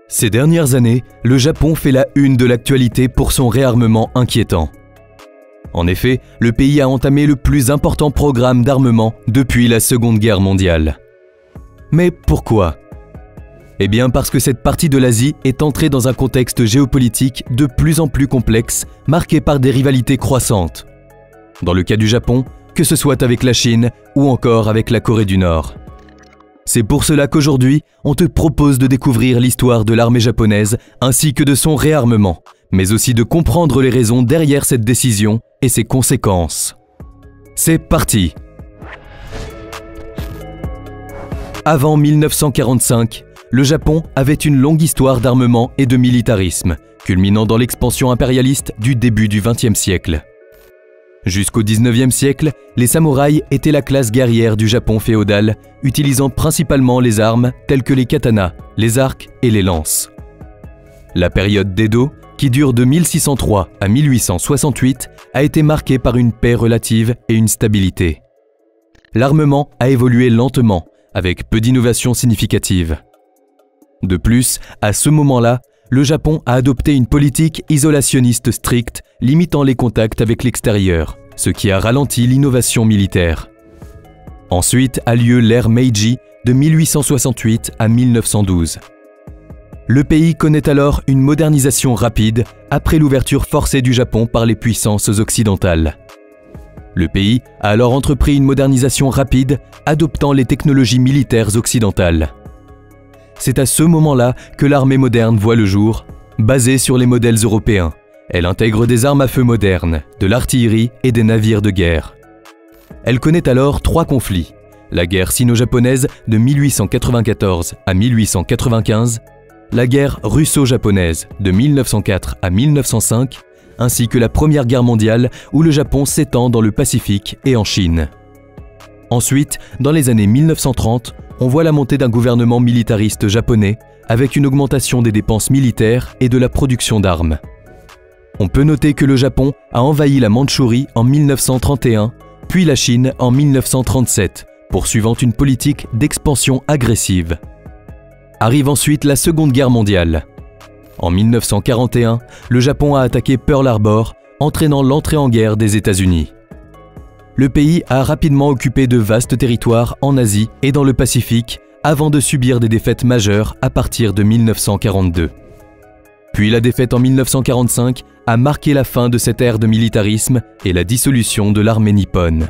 Ces dernières années, le Japon fait la une de l'actualité pour son réarmement inquiétant. En effet, le pays a entamé le plus important programme d'armement depuis la Seconde Guerre mondiale. Mais pourquoi ? Eh bien parce que cette partie de l'Asie est entrée dans un contexte géopolitique de plus en plus complexe, marqué par des rivalités croissantes. Dans le cas du Japon, que ce soit avec la Chine ou encore avec la Corée du Nord. C'est pour cela qu'aujourd'hui, on te propose de découvrir l'histoire de l'armée japonaise ainsi que de son réarmement, mais aussi de comprendre les raisons derrière cette décision et ses conséquences. C'est parti! Avant 1945, le Japon avait une longue histoire d'armement et de militarisme, culminant dans l'expansion impérialiste du début du XXe siècle. Jusqu'au XIXe siècle, les samouraïs étaient la classe guerrière du Japon féodal, utilisant principalement les armes telles que les katanas, les arcs et les lances. La période d'Edo, qui dure de 1603 à 1868, a été marquée par une paix relative et une stabilité. L'armement a évolué lentement, avec peu d'innovations significatives. De plus, à ce moment-là, le Japon a adopté une politique isolationniste stricte, limitant les contacts avec l'extérieur, ce qui a ralenti l'innovation militaire. Ensuite a lieu l'ère Meiji de 1868 à 1912. Le pays connaît alors une modernisation rapide après l'ouverture forcée du Japon par les puissances occidentales. Le pays a alors entrepris une modernisation rapide, adoptant les technologies militaires occidentales. C'est à ce moment-là que l'armée moderne voit le jour, basée sur les modèles européens. Elle intègre des armes à feu modernes, de l'artillerie et des navires de guerre. Elle connaît alors 3 conflits, la guerre sino-japonaise de 1894 à 1895, la guerre russo-japonaise de 1904 à 1905, ainsi que la Première Guerre mondiale où le Japon s'étend dans le Pacifique et en Chine. Ensuite, dans les années 1930, on voit la montée d'un gouvernement militariste japonais avec une augmentation des dépenses militaires et de la production d'armes. On peut noter que le Japon a envahi la Mandchourie en 1931, puis la Chine en 1937, poursuivant une politique d'expansion agressive. Arrive ensuite la Seconde Guerre mondiale. En 1941, le Japon a attaqué Pearl Harbor, entraînant l'entrée en guerre des États-Unis. Le pays a rapidement occupé de vastes territoires en Asie et dans le Pacifique avant de subir des défaites majeures à partir de 1942. Puis la défaite en 1945 a marqué la fin de cette ère de militarisme et la dissolution de l'armée nippone.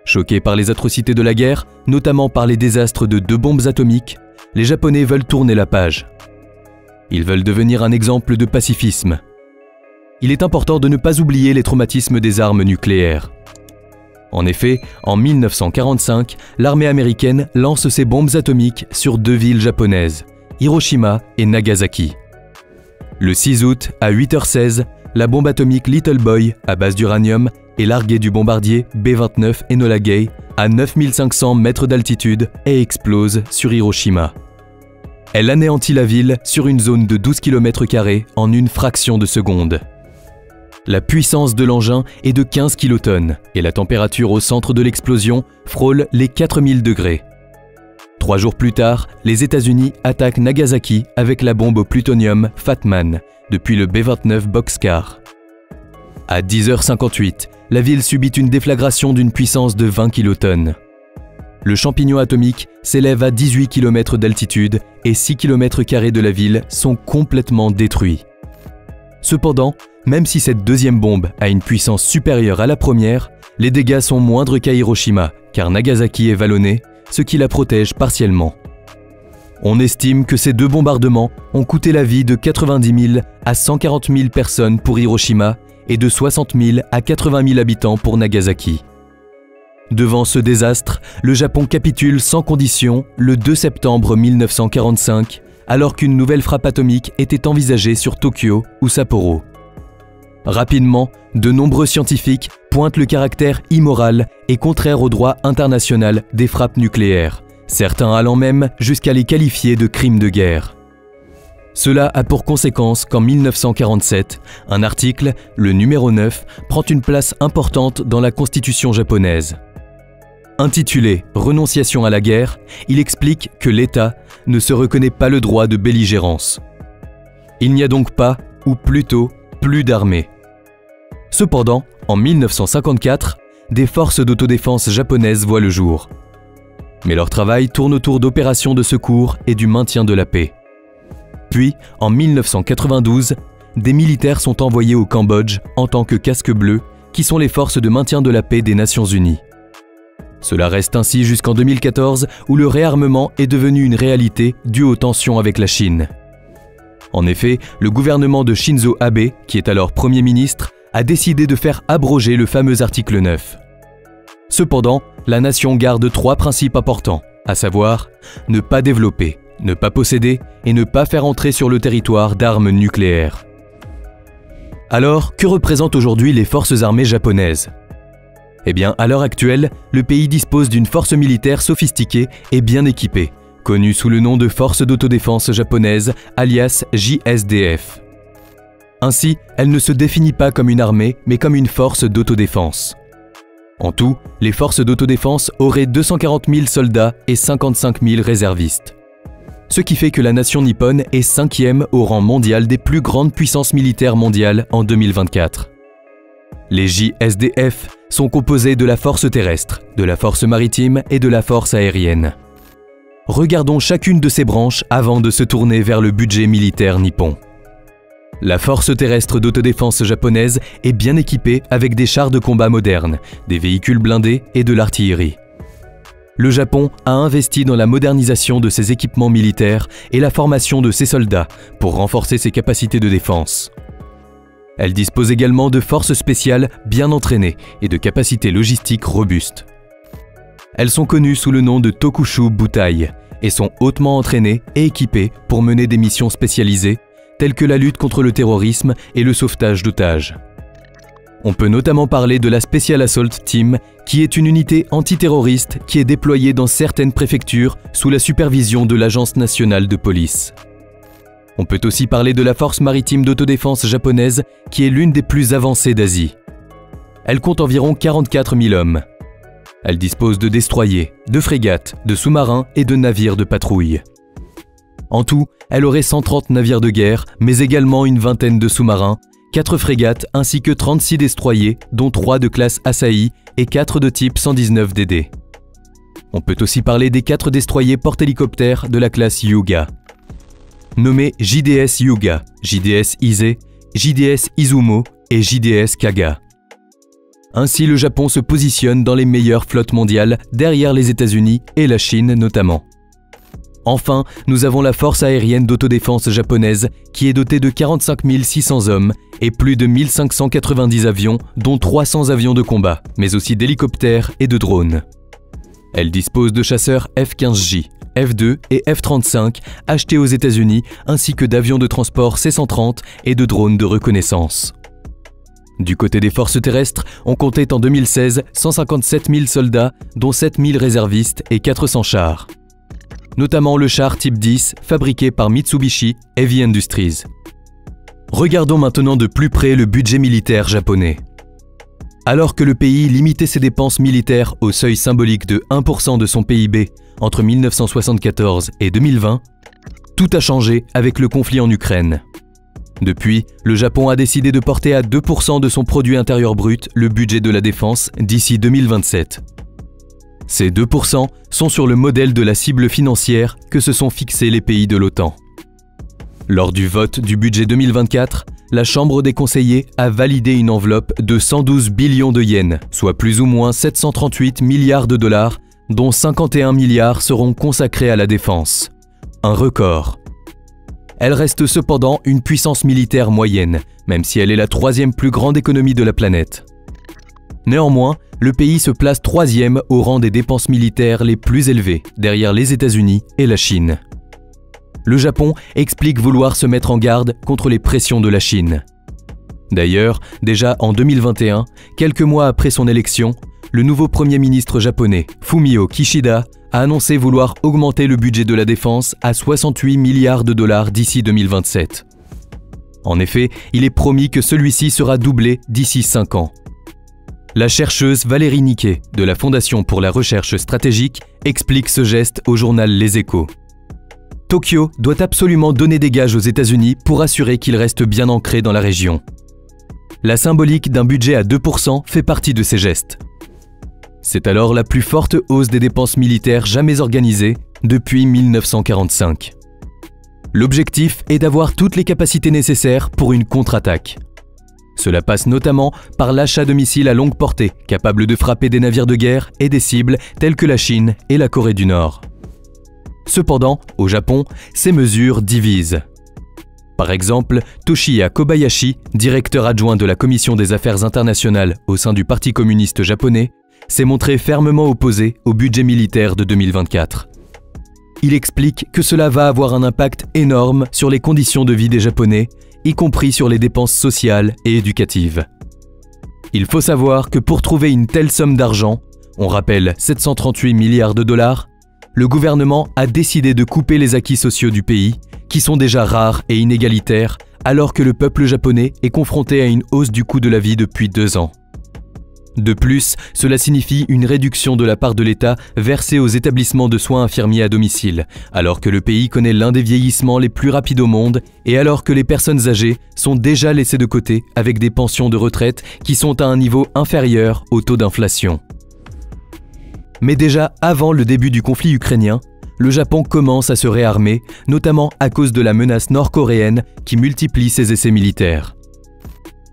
Choqués par les atrocités de la guerre, notamment par les désastres de 2 bombes atomiques, les Japonais veulent tourner la page. Ils veulent devenir un exemple de pacifisme. Il est important de ne pas oublier les traumatismes des armes nucléaires. En effet, en 1945, l'armée américaine lance ses bombes atomiques sur 2 villes japonaises, Hiroshima et Nagasaki. Le 6 août, à 8h16, la bombe atomique Little Boy, à base d'uranium, est larguée du bombardier B-29 Enola Gay à 9500 mètres d'altitude et explose sur Hiroshima. Elle anéantit la ville sur une zone de 12 km² en une fraction de seconde. La puissance de l'engin est de 15 kilotonnes et la température au centre de l'explosion frôle les 4000 degrés. 3 jours plus tard, les États-Unis attaquent Nagasaki avec la bombe au plutonium Fat Man depuis le B-29 Bockscar. À 10h58, la ville subit une déflagration d'une puissance de 20 kilotonnes. Le champignon atomique s'élève à 18 km d'altitude et 6 km² de la ville sont complètement détruits. Cependant, même si cette deuxième bombe a une puissance supérieure à la première, les dégâts sont moindres qu'à Hiroshima, car Nagasaki est vallonnée, ce qui la protège partiellement. On estime que ces 2 bombardements ont coûté la vie de 90 000 à 140 000 personnes pour Hiroshima et de 60 000 à 80 000 habitants pour Nagasaki. Devant ce désastre, le Japon capitule sans condition le 2 septembre 1945, alors qu'une nouvelle frappe atomique était envisagée sur Tokyo ou Sapporo. Rapidement, de nombreux scientifiques pointent le caractère immoral et contraire au droit international des frappes nucléaires, certains allant même jusqu'à les qualifier de crimes de guerre. Cela a pour conséquence qu'en 1947, un article, le numéro 9, prend une place importante dans la constitution japonaise. Intitulé « Renonciation à la guerre », il explique que l'État ne se reconnaît pas le droit de belligérance. Il n'y a donc pas, ou plutôt, plus d'armée. Cependant, en 1954, des forces d'autodéfense japonaises voient le jour. Mais leur travail tourne autour d'opérations de secours et du maintien de la paix. Puis, en 1992, des militaires sont envoyés au Cambodge en tant que casques bleus, qui sont les forces de maintien de la paix des Nations Unies. Cela reste ainsi jusqu'en 2014, où le réarmement est devenu une réalité due aux tensions avec la Chine. En effet, le gouvernement de Shinzo Abe, qui est alors Premier ministre, a décidé de faire abroger le fameux article 9. Cependant, la nation garde 3 principes importants, à savoir ne pas développer, ne pas posséder et ne pas faire entrer sur le territoire d'armes nucléaires. Alors, que représentent aujourd'hui les forces armées japonaises? Eh bien, à l'heure actuelle, le pays dispose d'une force militaire sophistiquée et bien équipée, connue sous le nom de Force d'autodéfense japonaise, alias JSDF. Ainsi, elle ne se définit pas comme une armée, mais comme une force d'autodéfense. En tout, les forces d'autodéfense auraient 240 000 soldats et 55 000 réservistes. Ce qui fait que la nation nippone est 5e au rang mondial des plus grandes puissances militaires mondiales en 2024. Les JSDF sont composés de la force terrestre, de la force maritime et de la force aérienne. Regardons chacune de ces branches avant de se tourner vers le budget militaire nippon. La force terrestre d'autodéfense japonaise est bien équipée avec des chars de combat modernes, des véhicules blindés et de l'artillerie. Le Japon a investi dans la modernisation de ses équipements militaires et la formation de ses soldats pour renforcer ses capacités de défense. Elle dispose également de forces spéciales bien entraînées et de capacités logistiques robustes. Elles sont connues sous le nom de Tokushu Butai et sont hautement entraînées et équipées pour mener des missions spécialisées telles que la lutte contre le terrorisme et le sauvetage d'otages. On peut notamment parler de la Special Assault Team, qui est une unité antiterroriste qui est déployée dans certaines préfectures sous la supervision de l'Agence nationale de police. On peut aussi parler de la force maritime d'autodéfense japonaise, qui est l'une des plus avancées d'Asie. Elle compte environ 44 000 hommes. Elle dispose de destroyers, de frégates, de sous-marins et de navires de patrouille. En tout, elle aurait 130 navires de guerre, mais également une vingtaine de sous-marins, 4 frégates ainsi que 36 destroyers, dont 3 de classe Asahi et 4 de type 119 DD. On peut aussi parler des 4 destroyers porte-hélicoptères de la classe Hyuga. Nommés JDS Hyuga, JDS Ise, JDS Izumo et JDS Kaga. Ainsi, le Japon se positionne dans les meilleures flottes mondiales, derrière les États-Unis et la Chine notamment. Enfin, nous avons la force aérienne d'autodéfense japonaise qui est dotée de 45 600 hommes et plus de 1590 avions, dont 300 avions de combat, mais aussi d'hélicoptères et de drones. Elle dispose de chasseurs F-15J, F-2 et F-35 achetés aux États-Unis, ainsi que d'avions de transport C-130 et de drones de reconnaissance. Du côté des forces terrestres, on comptait en 2016 157 000 soldats, dont 7 000 réservistes et 400 chars. Notamment le char Type 10 fabriqué par Mitsubishi Heavy Industries. Regardons maintenant de plus près le budget militaire japonais. Alors que le pays limitait ses dépenses militaires au seuil symbolique de 1% de son PIB entre 1974 et 2020, tout a changé avec le conflit en Ukraine. Depuis, le Japon a décidé de porter à 2% de son produit intérieur brut le budget de la défense d'ici 2027. Ces 2% sont sur le modèle de la cible financière que se sont fixés les pays de l'OTAN. Lors du vote du budget 2024, la Chambre des conseillers a validé une enveloppe de 112 billions de yens, soit plus ou moins 738 milliards de dollars, dont 51 milliards seront consacrés à la défense. Un record. Elle reste cependant une puissance militaire moyenne, même si elle est la 3e plus grande économie de la planète. Néanmoins, le pays se place 3e au rang des dépenses militaires les plus élevées, derrière les États-Unis et la Chine. Le Japon explique vouloir se mettre en garde contre les pressions de la Chine. D'ailleurs, déjà en 2021, quelques mois après son élection, le nouveau Premier ministre japonais, Fumio Kishida, a annoncé vouloir augmenter le budget de la défense à 68 milliards de dollars d'ici 2027. En effet, il est promis que celui-ci sera doublé d'ici 5 ans. La chercheuse Valérie Niquet, de la Fondation pour la recherche stratégique, explique ce geste au journal Les Échos. Tokyo doit absolument donner des gages aux États-Unis pour assurer qu'ils restent bien ancrés dans la région. La symbolique d'un budget à 2% fait partie de ces gestes. C'est alors la plus forte hausse des dépenses militaires jamais organisées depuis 1945. L'objectif est d'avoir toutes les capacités nécessaires pour une contre-attaque. Cela passe notamment par l'achat de missiles à longue portée, capables de frapper des navires de guerre et des cibles telles que la Chine et la Corée du Nord. Cependant, au Japon, ces mesures divisent. Par exemple, Toshiya Kobayashi, directeur adjoint de la Commission des Affaires internationales au sein du Parti communiste japonais, s'est montré fermement opposé au budget militaire de 2024. Il explique que cela va avoir un impact énorme sur les conditions de vie des Japonais, y compris sur les dépenses sociales et éducatives. Il faut savoir que pour trouver une telle somme d'argent, on rappelle 738 milliards de dollars, le gouvernement a décidé de couper les acquis sociaux du pays, qui sont déjà rares et inégalitaires, alors que le peuple japonais est confronté à une hausse du coût de la vie depuis 2 ans. De plus, cela signifie une réduction de la part de l'État versée aux établissements de soins infirmiers à domicile, alors que le pays connaît l'un des vieillissements les plus rapides au monde et alors que les personnes âgées sont déjà laissées de côté avec des pensions de retraite qui sont à un niveau inférieur au taux d'inflation. Mais déjà avant le début du conflit ukrainien, le Japon commence à se réarmer, notamment à cause de la menace nord-coréenne qui multiplie ses essais militaires.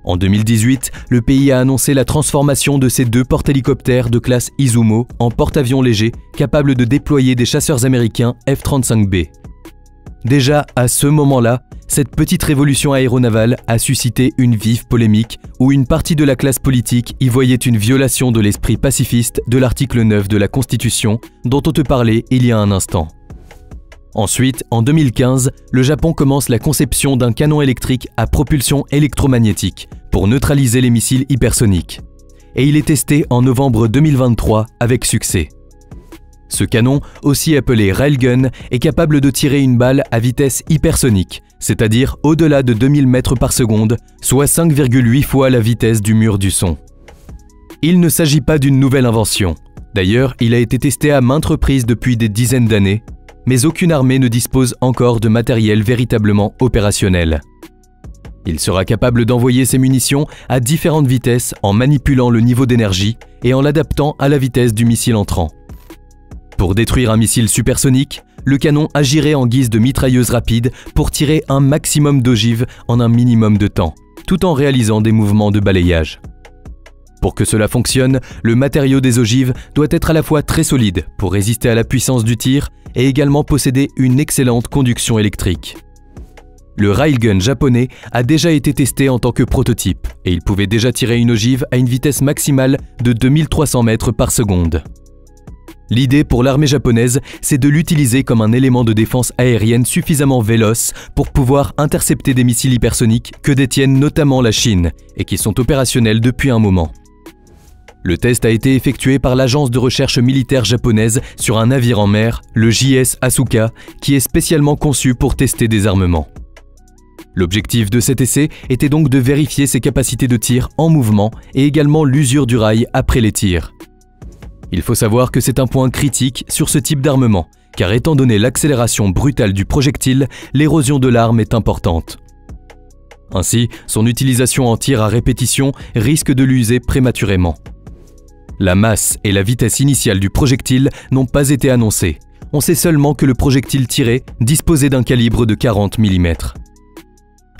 En 2018, le pays a annoncé la transformation de ses 2 porte-hélicoptères de classe Izumo en porte-avions légers capables de déployer des chasseurs américains F-35B. Déjà à ce moment-là, cette petite révolution aéronavale a suscité une vive polémique où une partie de la classe politique y voyait une violation de l'esprit pacifiste de l'article 9 de la Constitution dont on te parlait il y a un instant. Ensuite, en 2015, le Japon commence la conception d'un canon électrique à propulsion électromagnétique pour neutraliser les missiles hypersoniques. Et il est testé en novembre 2023 avec succès. Ce canon, aussi appelé Railgun, est capable de tirer une balle à vitesse hypersonique, c'est-à-dire au-delà de 2000 mètres par seconde, soit 5,8 fois la vitesse du mur du son. Il ne s'agit pas d'une nouvelle invention. D'ailleurs, il a été testé à maintes reprises depuis des dizaines d'années, mais aucune armée ne dispose encore de matériel véritablement opérationnel. Il sera capable d'envoyer ses munitions à différentes vitesses en manipulant le niveau d'énergie et en l'adaptant à la vitesse du missile entrant. Pour détruire un missile supersonique, le canon agirait en guise de mitrailleuse rapide pour tirer un maximum d'ogives en un minimum de temps, tout en réalisant des mouvements de balayage. Pour que cela fonctionne, le matériau des ogives doit être à la fois très solide pour résister à la puissance du tir et également posséder une excellente conduction électrique. Le railgun japonais a déjà été testé en tant que prototype et il pouvait déjà tirer une ogive à une vitesse maximale de 2300 mètres par seconde. L'idée pour l'armée japonaise, c'est de l'utiliser comme un élément de défense aérienne suffisamment véloce pour pouvoir intercepter des missiles hypersoniques que détiennent notamment la Chine et qui sont opérationnels depuis un moment. Le test a été effectué par l'agence de recherche militaire japonaise sur un navire en mer, le JS Asuka, qui est spécialement conçu pour tester des armements. L'objectif de cet essai était donc de vérifier ses capacités de tir en mouvement et également l'usure du rail après les tirs. Il faut savoir que c'est un point critique sur ce type d'armement, car étant donné l'accélération brutale du projectile, l'érosion de l'arme est importante. Ainsi, son utilisation en tir à répétition risque de l'user prématurément. La masse et la vitesse initiale du projectile n'ont pas été annoncées. On sait seulement que le projectile tiré disposait d'un calibre de 40 mm.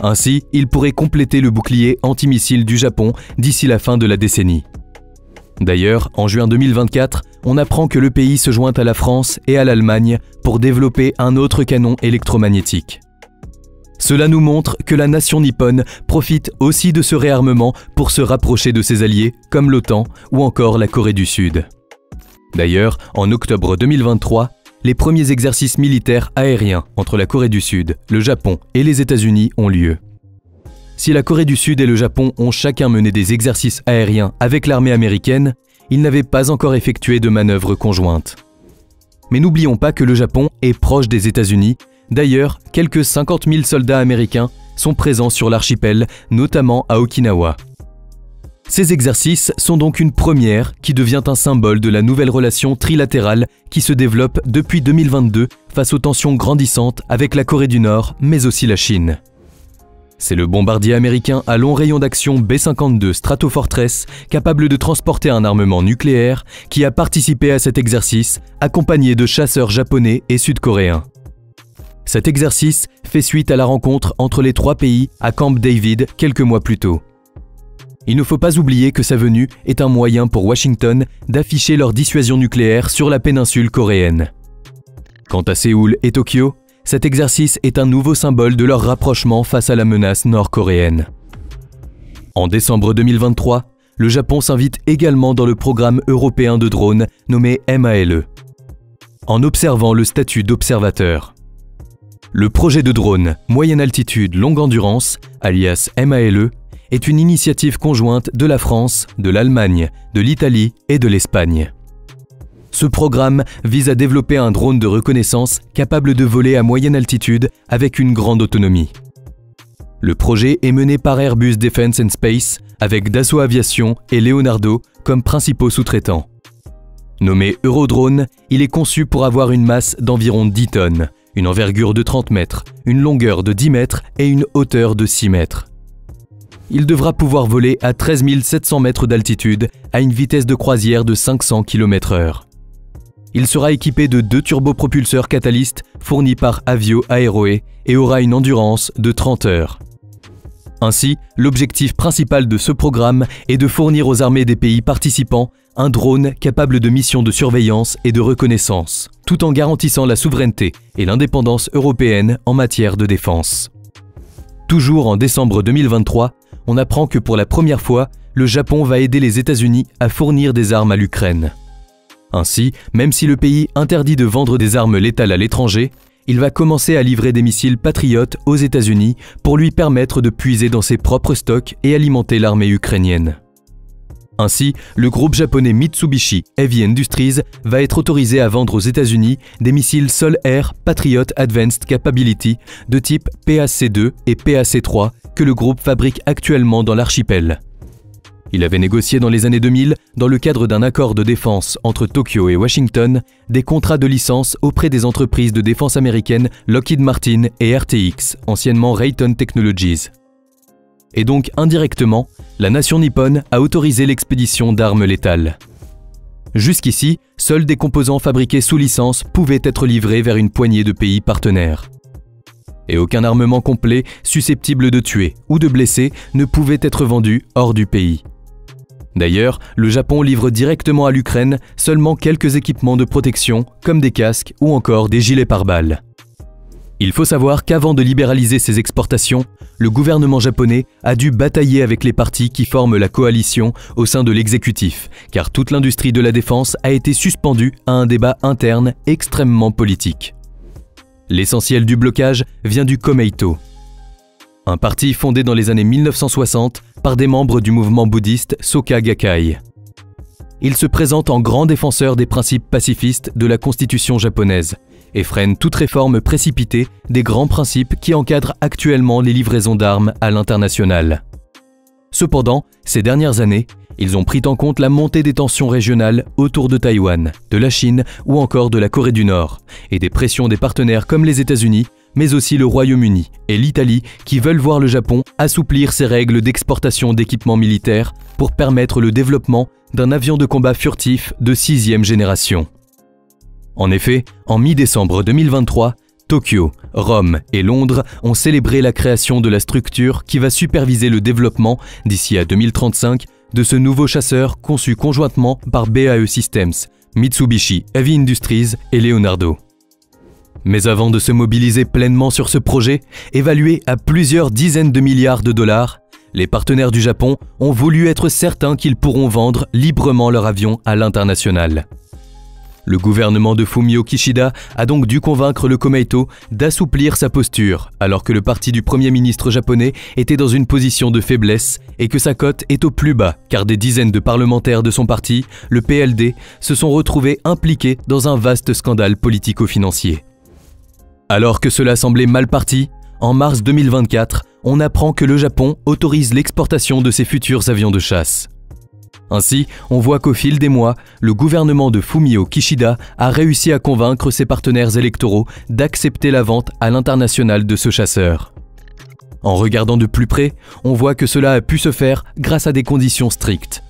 Ainsi, il pourrait compléter le bouclier antimissile du Japon d'ici la fin de la décennie. D'ailleurs, en juin 2024, on apprend que le pays se joint à la France et à l'Allemagne pour développer un autre canon électromagnétique. Cela nous montre que la nation nippone profite aussi de ce réarmement pour se rapprocher de ses alliés comme l'OTAN ou encore la Corée du Sud. D'ailleurs, en octobre 2023, les premiers exercices militaires aériens entre la Corée du Sud, le Japon et les États-Unis ont lieu. Si la Corée du Sud et le Japon ont chacun mené des exercices aériens avec l'armée américaine, ils n'avaient pas encore effectué de manœuvres conjointes. Mais n'oublions pas que le Japon est proche des États-Unis. D'ailleurs, quelques 50 000 soldats américains sont présents sur l'archipel, notamment à Okinawa. Ces exercices sont donc une première qui devient un symbole de la nouvelle relation trilatérale qui se développe depuis 2022 face aux tensions grandissantes avec la Corée du Nord, mais aussi la Chine. C'est le bombardier américain à long rayon d'action B-52 Stratofortress, capable de transporter un armement nucléaire, qui a participé à cet exercice, accompagné de chasseurs japonais et sud-coréens. Cet exercice fait suite à la rencontre entre les trois pays à Camp David quelques mois plus tôt. Il ne faut pas oublier que sa venue est un moyen pour Washington d'afficher leur dissuasion nucléaire sur la péninsule coréenne. Quant à Séoul et Tokyo, cet exercice est un nouveau symbole de leur rapprochement face à la menace nord-coréenne. En décembre 2023, le Japon s'invite également dans le programme européen de drones nommé MALE, en observant le statut d'observateur. Le projet de drone moyenne altitude longue endurance, alias MALE, est une initiative conjointe de la France, de l'Allemagne, de l'Italie et de l'Espagne. Ce programme vise à développer un drone de reconnaissance capable de voler à moyenne altitude avec une grande autonomie. Le projet est mené par Airbus Defence and Space avec Dassault Aviation et Leonardo comme principaux sous-traitants. Nommé Eurodrone, il est conçu pour avoir une masse d'environ 10 tonnes, une envergure de 30 mètres, une longueur de 10 mètres et une hauteur de 6 mètres. Il devra pouvoir voler à 13 700 mètres d'altitude à une vitesse de croisière de 500 km/h. Il sera équipé de 2 turbopropulseurs catalystes fournis par Avio Aeroe et aura une endurance de 30 heures. Ainsi, l'objectif principal de ce programme est de fournir aux armées des pays participants un drone capable de missions de surveillance et de reconnaissance, tout en garantissant la souveraineté et l'indépendance européenne en matière de défense. Toujours en décembre 2023, on apprend que pour la première fois, le Japon va aider les États-Unis à fournir des armes à l'Ukraine. Ainsi, même si le pays interdit de vendre des armes létales à l'étranger, il va commencer à livrer des missiles Patriot aux États-Unis pour lui permettre de puiser dans ses propres stocks et alimenter l'armée ukrainienne. Ainsi, le groupe japonais Mitsubishi Heavy Industries va être autorisé à vendre aux États-Unis des missiles Sol-Air Patriot Advanced Capability de type PAC-2 et PAC-3 que le groupe fabrique actuellement dans l'archipel. Il avait négocié dans les années 2000, dans le cadre d'un accord de défense entre Tokyo et Washington, des contrats de licence auprès des entreprises de défense américaines Lockheed Martin et RTX, anciennement Raytheon Technologies. Et donc, indirectement, la nation nippone a autorisé l'expédition d'armes létales. Jusqu'ici, seuls des composants fabriqués sous licence pouvaient être livrés vers une poignée de pays partenaires. Et aucun armement complet susceptible de tuer ou de blesser ne pouvait être vendu hors du pays. D'ailleurs, le Japon livre directement à l'Ukraine seulement quelques équipements de protection, comme des casques ou encore des gilets pare-balles. Il faut savoir qu'avant de libéraliser ces exportations, le gouvernement japonais a dû batailler avec les partis qui forment la coalition au sein de l'exécutif, car toute l'industrie de la défense a été suspendue à un débat interne extrêmement politique. L'essentiel du blocage vient du Komeito, un parti fondé dans les années 1960 par des membres du mouvement bouddhiste Soka Gakkai. Il se présente en grand défenseur des principes pacifistes de la constitution japonaise et freine toute réforme précipitée des grands principes qui encadrent actuellement les livraisons d'armes à l'international. Cependant, ces dernières années, ils ont pris en compte la montée des tensions régionales autour de Taïwan, de la Chine ou encore de la Corée du Nord, et des pressions des partenaires comme les États-Unis, mais aussi le Royaume-Uni et l'Italie qui veulent voir le Japon assouplir ses règles d'exportation d'équipements militaires pour permettre le développement d'un avion de combat furtif de 6e génération. En effet, en mi-décembre 2023, Tokyo, Rome et Londres ont célébré la création de la structure qui va superviser le développement, d'ici à 2035, de ce nouveau chasseur conçu conjointement par BAE Systems, Mitsubishi Heavy Industries et Leonardo. Mais avant de se mobiliser pleinement sur ce projet, évalué à plusieurs dizaines de milliards de dollars, les partenaires du Japon ont voulu être certains qu'ils pourront vendre librement leur avion à l'international. Le gouvernement de Fumio Kishida a donc dû convaincre le Komeito d'assouplir sa posture, alors que le parti du Premier ministre japonais était dans une position de faiblesse et que sa cote est au plus bas, car des dizaines de parlementaires de son parti, le PLD, se sont retrouvés impliqués dans un vaste scandale politico-financier. Alors que cela semblait mal parti, en mars 2024, on apprend que le Japon autorise l'exportation de ses futurs avions de chasse. Ainsi, on voit qu'au fil des mois, le gouvernement de Fumio Kishida a réussi à convaincre ses partenaires électoraux d'accepter la vente à l'international de ce chasseur. En regardant de plus près, on voit que cela a pu se faire grâce à des conditions strictes.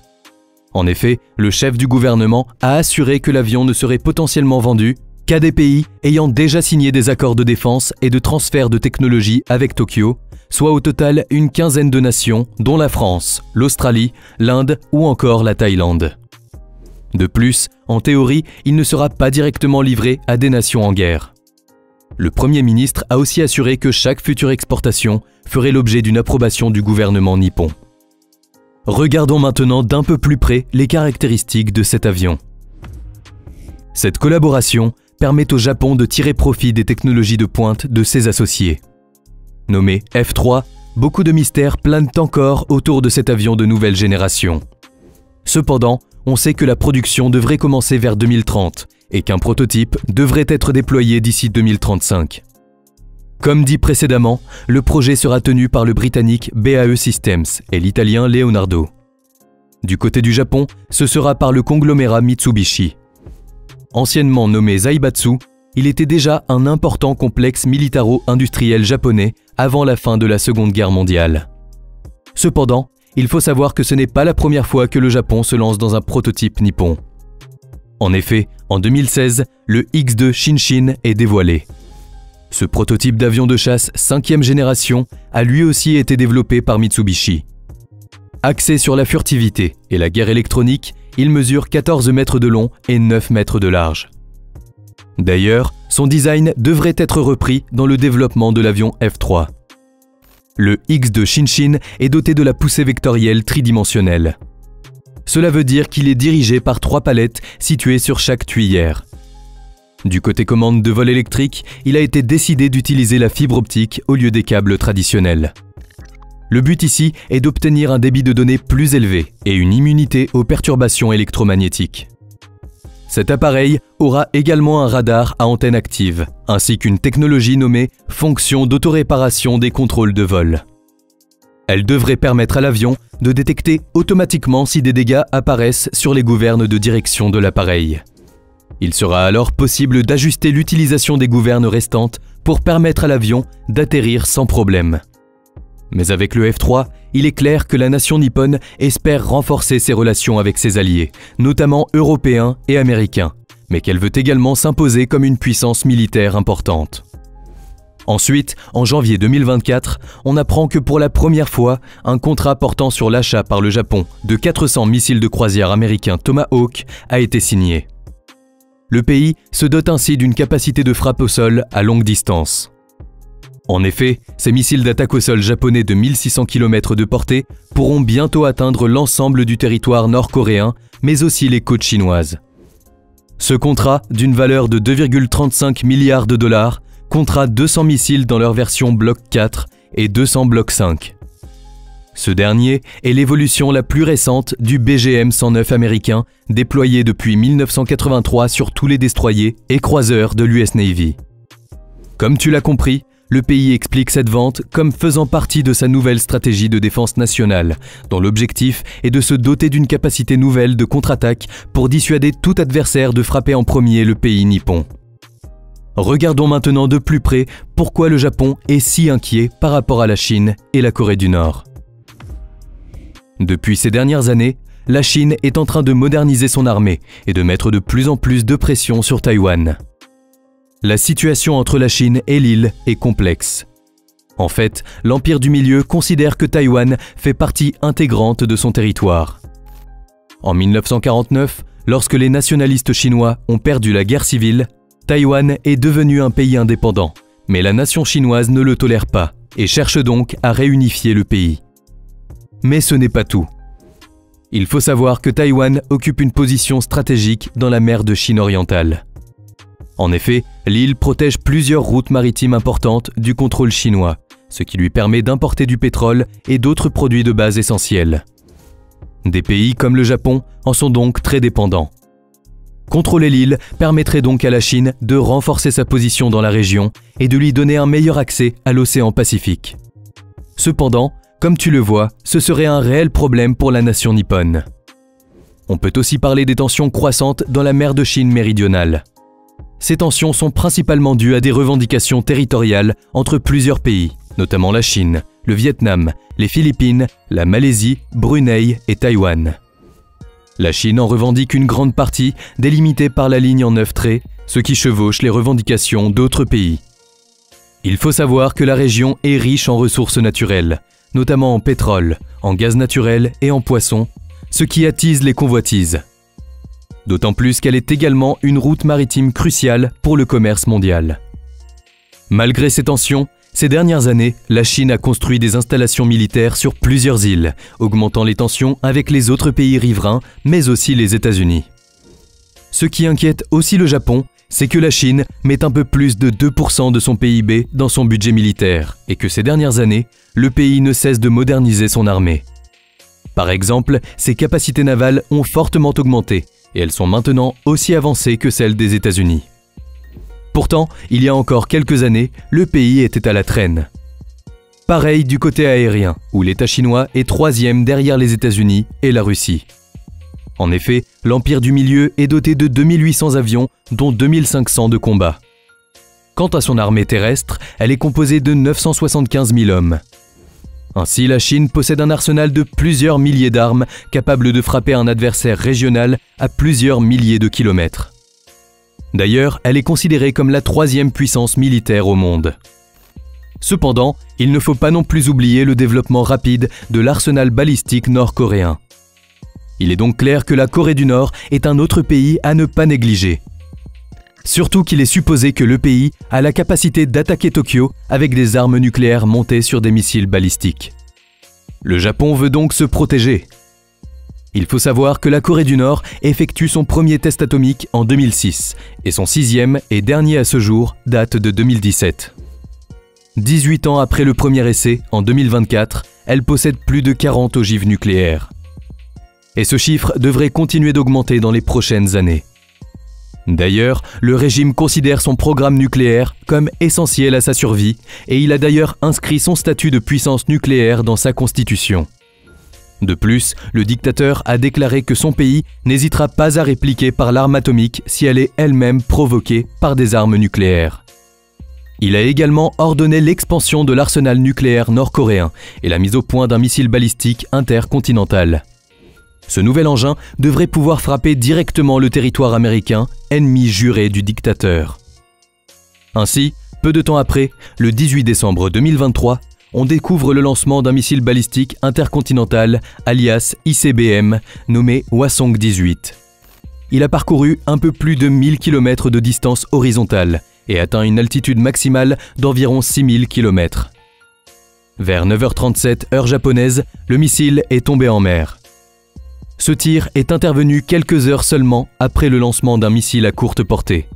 En effet, le chef du gouvernement a assuré que l'avion ne serait potentiellement vendu qu'à des pays ayant déjà signé des accords de défense et de transfert de technologie avec Tokyo, soit au total une quinzaine de nations, dont la France, l'Australie, l'Inde ou encore la Thaïlande. De plus, en théorie, il ne sera pas directement livré à des nations en guerre. Le Premier ministre a aussi assuré que chaque future exportation ferait l'objet d'une approbation du gouvernement nippon. Regardons maintenant d'un peu plus près les caractéristiques de cet avion. Cette collaboration permet au Japon de tirer profit des technologies de pointe de ses associés. Nommé F-3, beaucoup de mystères planent encore autour de cet avion de nouvelle génération. Cependant, on sait que la production devrait commencer vers 2030 et qu'un prototype devrait être déployé d'ici 2035. Comme dit précédemment, le projet sera tenu par le britannique BAE Systems et l'italien Leonardo. Du côté du Japon, ce sera par le conglomérat Mitsubishi. Anciennement nommé Zaibatsu, il était déjà un important complexe militaro-industriel japonais avant la fin de la Seconde Guerre mondiale. Cependant, il faut savoir que ce n'est pas la première fois que le Japon se lance dans un prototype nippon. En effet, en 2016, le X-2 Shinshin est dévoilé. Ce prototype d'avion de chasse 5e génération a lui aussi été développé par Mitsubishi. Axé sur la furtivité et la guerre électronique, il mesure 14 mètres de long et 9 mètres de large. D'ailleurs, son design devrait être repris dans le développement de l'avion F-3. Le X-2 Shinshin est doté de la poussée vectorielle tridimensionnelle. Cela veut dire qu'il est dirigé par 3 palettes situées sur chaque tuyère. Du côté commande de vol électrique, il a été décidé d'utiliser la fibre optique au lieu des câbles traditionnels. Le but ici est d'obtenir un débit de données plus élevé et une immunité aux perturbations électromagnétiques. Cet appareil aura également un radar à antenne active, ainsi qu'une technologie nommée fonction d'autoréparation des contrôles de vol. Elle devrait permettre à l'avion de détecter automatiquement si des dégâts apparaissent sur les gouvernes de direction de l'appareil. Il sera alors possible d'ajuster l'utilisation des gouvernes restantes pour permettre à l'avion d'atterrir sans problème. Mais avec le F-3, il est clair que la nation nippone espère renforcer ses relations avec ses alliés, notamment européens et américains, mais qu'elle veut également s'imposer comme une puissance militaire importante. Ensuite, en janvier 2024, on apprend que pour la première fois, un contrat portant sur l'achat par le Japon de 400 missiles de croisière américains Tomahawk a été signé. Le pays se dote ainsi d'une capacité de frappe au sol à longue distance. En effet, ces missiles d'attaque au sol japonais de 1600 km de portée pourront bientôt atteindre l'ensemble du territoire nord-coréen, mais aussi les côtes chinoises. Ce contrat, d'une valeur de 2,35 milliards de dollars, comptera 200 missiles dans leur version Block 4 et 200 Block 5. Ce dernier est l'évolution la plus récente du BGM-109 américain, déployé depuis 1983 sur tous les destroyers et croiseurs de l'US Navy. Comme tu l'as compris, le pays explique cette vente comme faisant partie de sa nouvelle stratégie de défense nationale, dont l'objectif est de se doter d'une capacité nouvelle de contre-attaque pour dissuader tout adversaire de frapper en premier le pays nippon. Regardons maintenant de plus près pourquoi le Japon est si inquiet par rapport à la Chine et la Corée du Nord. Depuis ces dernières années, la Chine est en train de moderniser son armée et de mettre de plus en plus de pression sur Taïwan. La situation entre la Chine et l'île est complexe. En fait, l'Empire du Milieu considère que Taïwan fait partie intégrante de son territoire. En 1949, lorsque les nationalistes chinois ont perdu la guerre civile, Taïwan est devenu un pays indépendant, mais la nation chinoise ne le tolère pas et cherche donc à réunifier le pays. Mais ce n'est pas tout. Il faut savoir que Taïwan occupe une position stratégique dans la mer de Chine orientale. En effet, l'île protège plusieurs routes maritimes importantes du contrôle chinois, ce qui lui permet d'importer du pétrole et d'autres produits de base essentiels. Des pays comme le Japon en sont donc très dépendants. Contrôler l'île permettrait donc à la Chine de renforcer sa position dans la région et de lui donner un meilleur accès à l'océan Pacifique. Cependant, comme tu le vois, ce serait un réel problème pour la nation nippone. On peut aussi parler des tensions croissantes dans la mer de Chine méridionale. Ces tensions sont principalement dues à des revendications territoriales entre plusieurs pays, notamment la Chine, le Vietnam, les Philippines, la Malaisie, Brunei et Taïwan. La Chine en revendique une grande partie, délimitée par la ligne en 9 traits, ce qui chevauche les revendications d'autres pays. Il faut savoir que la région est riche en ressources naturelles, notamment en pétrole, en gaz naturel et en poissons, ce qui attise les convoitises. D'autant plus qu'elle est également une route maritime cruciale pour le commerce mondial. Malgré ces tensions, ces dernières années, la Chine a construit des installations militaires sur plusieurs îles, augmentant les tensions avec les autres pays riverains, mais aussi les États-Unis. Ce qui inquiète aussi le Japon, c'est que la Chine met un peu plus de 2% de son PIB dans son budget militaire et que ces dernières années, le pays ne cesse de moderniser son armée. Par exemple, ses capacités navales ont fortement augmenté et elles sont maintenant aussi avancées que celles des États-Unis. Pourtant, il y a encore quelques années, le pays était à la traîne. Pareil du côté aérien, où l'État chinois est 3e derrière les États-Unis et la Russie. En effet, l'Empire du Milieu est doté de 2800 avions, dont 2500 de combat. Quant à son armée terrestre, elle est composée de 975 000 hommes. Ainsi, la Chine possède un arsenal de plusieurs milliers d'armes capables de frapper un adversaire régional à plusieurs milliers de kilomètres. D'ailleurs, elle est considérée comme la 3e puissance militaire au monde. Cependant, il ne faut pas non plus oublier le développement rapide de l'arsenal balistique nord-coréen. Il est donc clair que la Corée du Nord est un autre pays à ne pas négliger. Surtout qu'il est supposé que le pays a la capacité d'attaquer Tokyo avec des armes nucléaires montées sur des missiles balistiques. Le Japon veut donc se protéger. Il faut savoir que la Corée du Nord effectue son premier test atomique en 2006 et son 6e et dernier à ce jour date de 2017. 18 ans après le premier essai, en 2024, elle possède plus de 40 ogives nucléaires. Et ce chiffre devrait continuer d'augmenter dans les prochaines années. D'ailleurs, le régime considère son programme nucléaire comme essentiel à sa survie et il a d'ailleurs inscrit son statut de puissance nucléaire dans sa constitution. De plus, le dictateur a déclaré que son pays n'hésitera pas à répliquer par l'arme atomique si elle est elle-même provoquée par des armes nucléaires. Il a également ordonné l'expansion de l'arsenal nucléaire nord-coréen et la mise au point d'un missile balistique intercontinental. Ce nouvel engin devrait pouvoir frapper directement le territoire américain, ennemi juré du dictateur. Ainsi, peu de temps après, le 18 décembre 2023, on découvre le lancement d'un missile balistique intercontinental, alias ICBM, nommé Hwasong-18. Il a parcouru un peu plus de 1000 km de distance horizontale et atteint une altitude maximale d'environ 6000 km. Vers 9h37 heure japonaise, le missile est tombé en mer. Ce tir est intervenu quelques heures seulement après le lancement d'un missile à courte portée.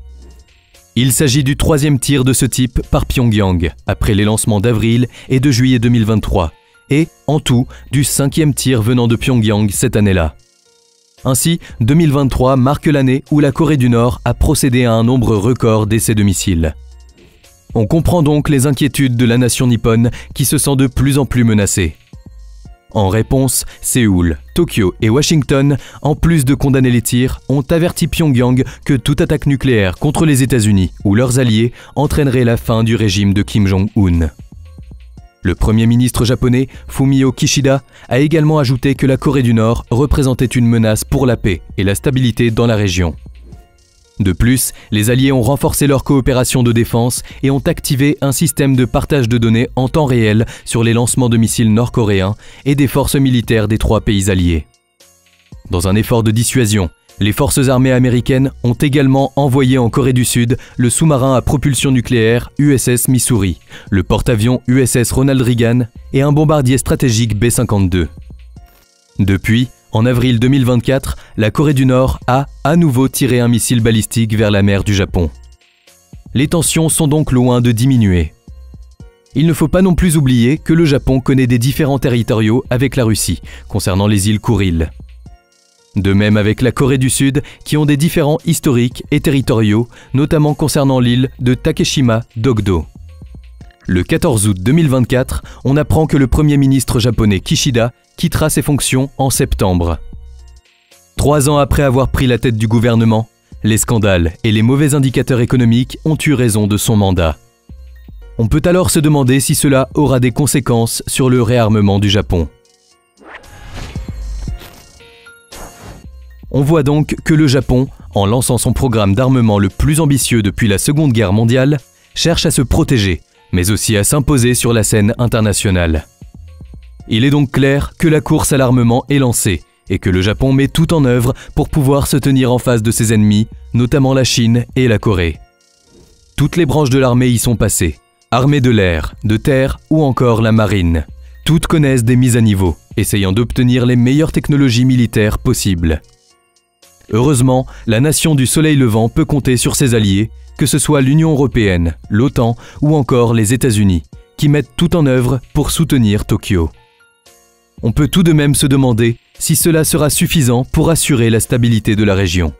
Il s'agit du 3e tir de ce type par Pyongyang, après les lancements d'avril et de juillet 2023, et, en tout, du 5e tir venant de Pyongyang cette année-là. Ainsi, 2023 marque l'année où la Corée du Nord a procédé à un nombre record d'essais de missiles. On comprend donc les inquiétudes de la nation nippone qui se sent de plus en plus menacée. En réponse, Séoul, Tokyo et Washington, en plus de condamner les tirs, ont averti Pyongyang que toute attaque nucléaire contre les États-Unis ou leurs alliés entraînerait la fin du régime de Kim Jong-un. Le Premier ministre japonais, Fumio Kishida, a également ajouté que la Corée du Nord représentait une menace pour la paix et la stabilité dans la région. De plus, les alliés ont renforcé leur coopération de défense et ont activé un système de partage de données en temps réel sur les lancements de missiles nord-coréens et des forces militaires des 3 pays alliés. Dans un effort de dissuasion, les forces armées américaines ont également envoyé en Corée du Sud le sous-marin à propulsion nucléaire USS Missouri, le porte-avions USS Ronald Reagan et un bombardier stratégique B-52. Depuis, en avril 2024, la Corée du Nord a à nouveau tiré un missile balistique vers la mer du Japon. Les tensions sont donc loin de diminuer. Il ne faut pas non plus oublier que le Japon connaît des différends territoriaux avec la Russie, concernant les îles Kouril. De même avec la Corée du Sud, qui ont des différends historiques et territoriaux, notamment concernant l'île de Takeshima-Dokdo. Le 14 août 2024, on apprend que le Premier ministre japonais Kishida quittera ses fonctions en septembre. 3 ans après avoir pris la tête du gouvernement, les scandales et les mauvais indicateurs économiques ont eu raison de son mandat. On peut alors se demander si cela aura des conséquences sur le réarmement du Japon. On voit donc que le Japon, en lançant son programme d'armement le plus ambitieux depuis la Seconde Guerre mondiale, cherche à se protéger, mais aussi à s'imposer sur la scène internationale. Il est donc clair que la course à l'armement est lancée et que le Japon met tout en œuvre pour pouvoir se tenir en face de ses ennemis, notamment la Chine et la Corée. Toutes les branches de l'armée y sont passées, armée de l'air, de terre ou encore la marine. Toutes connaissent des mises à niveau, essayant d'obtenir les meilleures technologies militaires possibles. Heureusement, la nation du soleil levant peut compter sur ses alliés, que ce soit l'Union européenne, l'OTAN ou encore les États-Unis, qui mettent tout en œuvre pour soutenir Tokyo. On peut tout de même se demander si cela sera suffisant pour assurer la stabilité de la région.